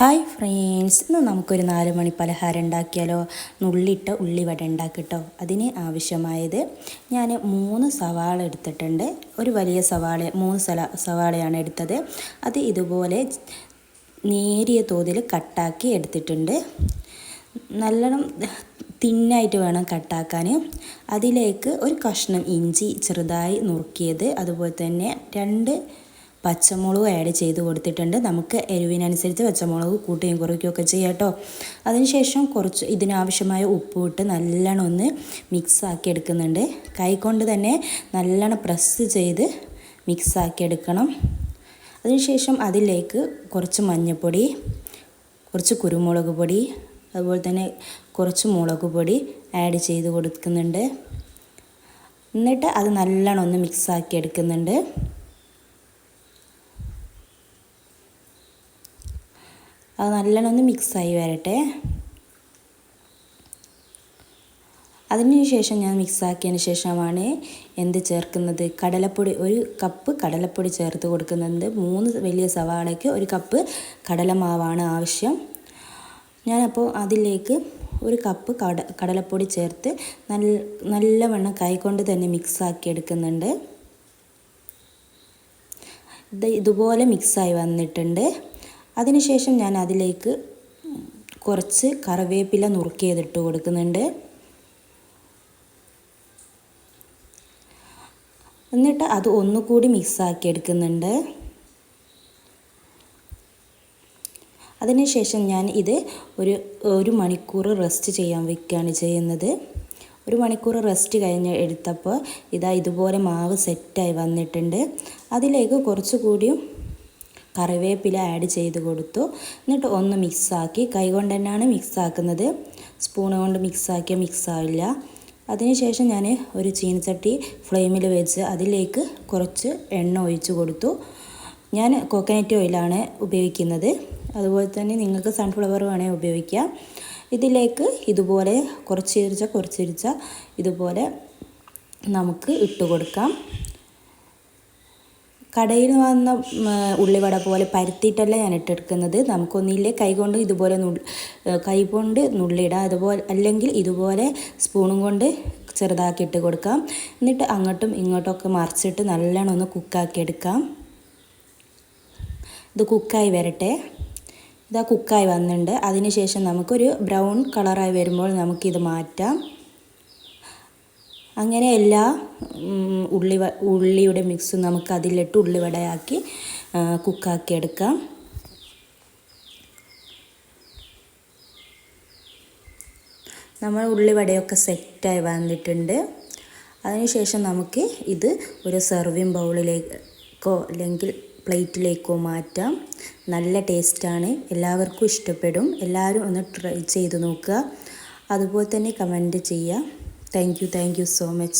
Hi friends, ഇന്ന് നമുക്കൊരു 4 മണി പലഹാരം ഉണ്ടാക്കിയാലോ. നുള്ളിട്ട ഉള്ളിവട ഉണ്ടാക്കിട്ടോ. അതിന് ആവശ്യമായത് ഞാൻ 3 സവാള എടുത്തിട്ടുണ്ട്. ഒരു വലിയ സവാള 3 സവാളയാണ് എടുത്തത്. അത് ഇതുപോലെ നേരിയ തോതിൽ കട്ടാക്കി എടുത്തിട്ടുണ്ട്. നല്ലോണം തിന്നായിട്ട് വേണം കട്ടാക്കാൻ. അതിലേക്ക് ഒരു കഷ്ണം ഇഞ്ചി ചെറുതായി നുറുക്കിയത്, അതുപോലെ തന്നെ 2 പച്ചമുളക് ആഡ് ചെയ്ത് കൊടുത്തിട്ടുണ്ട്. നമുക്ക് എരിവിനനുസരിച്ച് പച്ചമുളക് കൂട്ടുകയും കുറയ്ക്കുകയൊക്കെ ചെയ്യാം കേട്ടോ. അതിനുശേഷം കുറച്ച് ഇതിനാവശ്യമായ ഉപ്പ് ഇട്ട് നല്ലോണം ഒന്ന് മിക്സാക്കി എടുക്കുന്നുണ്ട്. കൈകൊണ്ട് തന്നെ നല്ലോണം പ്രസ് ചെയ്ത് മിക്സാക്കി എടുക്കണം. അതിനുശേഷം അതിലേക്ക് കുറച്ച് മഞ്ഞൾപ്പൊടി, കുറച്ച് കുരുമുളക് പൊടി, അതുപോലെ തന്നെ കുറച്ച് മുളക് പൊടി ആഡ് ചെയ്ത് കൊടുക്കുന്നുണ്ട്. എന്നിട്ട് അത് നല്ലോണം ഒന്ന് മിക്സാക്കി എടുക്കുന്നുണ്ട്. അത് നല്ലോണം ഒന്ന് മിക്സായി വരട്ടെ. അതിനുശേഷം ഞാൻ മിക്സാക്കിയതിന് ശേഷമാണ് എന്ത് ചേർക്കുന്നത്, കടലപ്പൊടി. 1 കപ്പ് കടലപ്പൊടി ചേർത്ത് കൊടുക്കുന്നുണ്ട്. 3 വലിയ സവാളയ്ക്ക് 1 കപ്പ് കടലമാവാണ് ആവശ്യം. ഞാനപ്പോൾ അതിലേക്ക് 1 കപ്പ് കടലപ്പൊടി ചേർത്ത് നല്ലവണ്ണം കൈകൊണ്ട് തന്നെ മിക്സാക്കി എടുക്കുന്നുണ്ട്. ഇതുപോലെ മിക്സായി വന്നിട്ടുണ്ട്. അതിനുശേഷം ഞാൻ അതിലേക്ക് കുറച്ച് കറിവേപ്പില നുറുക്കിയതിട്ട് കൊടുക്കുന്നുണ്ട്. എന്നിട്ട് അത് ഒന്നുകൂടി മിക്സാക്കി എടുക്കുന്നുണ്ട്. അതിനുശേഷം ഞാൻ ഇത് ഒരു മണിക്കൂർ റെസ്റ്റ് ചെയ്യാൻ വെക്കുകയാണ് ചെയ്യുന്നത്. 1 മണിക്കൂർ റെസ്റ്റ് കഴിഞ്ഞ് എടുത്തപ്പോൾ ഇതുപോലെ മാവ് സെറ്റായി വന്നിട്ടുണ്ട്. അതിലേക്ക് കുറച്ചുകൂടിയും കറിവേപ്പില ആഡ് ചെയ്ത് കൊടുത്തു. എന്നിട്ട് ഒന്ന് മിക്സാക്കി, കൈകൊണ്ട് തന്നെയാണ് മിക്സാക്കുന്നത്. സ്പൂണ് കൊണ്ട് മിക്സാക്കിയാൽ മിക്സാവില്ല. അതിനുശേഷം ഞാൻ ഒരു ചീനച്ചട്ടി ഫ്ലെയിമിൽ വെച്ച് അതിലേക്ക് കുറച്ച് എണ്ണ ഒഴിച്ച് കൊടുത്തു. ഞാൻ കോക്കനട്ട് ഓയിലാണ് ഉപയോഗിക്കുന്നത്. അതുപോലെ തന്നെ നിങ്ങൾക്ക് സൺഫ്ലവർ വേണമെങ്കിൽ ഉപയോഗിക്കാം. ഇതിലേക്ക് ഇതുപോലെ കുറച്ചിരിച്ച ഇതുപോലെ നമുക്ക് ഇട്ട് കൊടുക്കാം. കടയിൽ വന്ന ഉള്ളിവട പോലെ പരത്തിയിട്ടല്ല ഞാൻ ഇട്ടെടുക്കുന്നത്. നമുക്കൊന്നില്ലേ കൈകൊണ്ട് ഇതുപോലെ കൈകൊണ്ട് നുള്ളിയിടാം. അതുപോലെ അല്ലെങ്കിൽ ഇതുപോലെ സ്പൂണും കൊണ്ട് ചെറുതാക്കി ഇട്ട് കൊടുക്കാം. എന്നിട്ട് അങ്ങോട്ടും ഇങ്ങോട്ടൊക്കെ മറിച്ചിട്ട് നല്ലോണം ഒന്ന് കുക്കാക്കി എടുക്കാം. ഇത് കുക്കായി വരട്ടെ. കുക്കായി വന്നിട്ടുണ്ട്. അതിനുശേഷം നമുക്കൊരു ബ്രൗൺ കളറായി വരുമ്പോൾ നമുക്കിത് മാറ്റാം. അങ്ങനെ എല്ലാ ഉള്ളിയുടെ മിക്സും നമുക്ക് അതിലിട്ട് ഉള്ളിവടയാക്കി കുക്കാക്കി എടുക്കാം. നമ്മൾ ഉള്ളിവടയൊക്കെ സെറ്റായി വന്നിട്ടുണ്ട്. അതിനുശേഷം നമുക്ക് ഇത് ഒരു സെർവിങ് ബൗളിലേക്കോ അല്ലെങ്കിൽ പ്ലേറ്റിലേക്കോ മാറ്റാം. നല്ല ടേസ്റ്റാണ്, എല്ലാവർക്കും ഇഷ്ടപ്പെടും. എല്ലാവരും ഒന്ന് ട്രൈ ചെയ്ത് നോക്കുക. അതുപോലെ തന്നെ കമൻറ്റ് ചെയ്യുക. Thank you so much.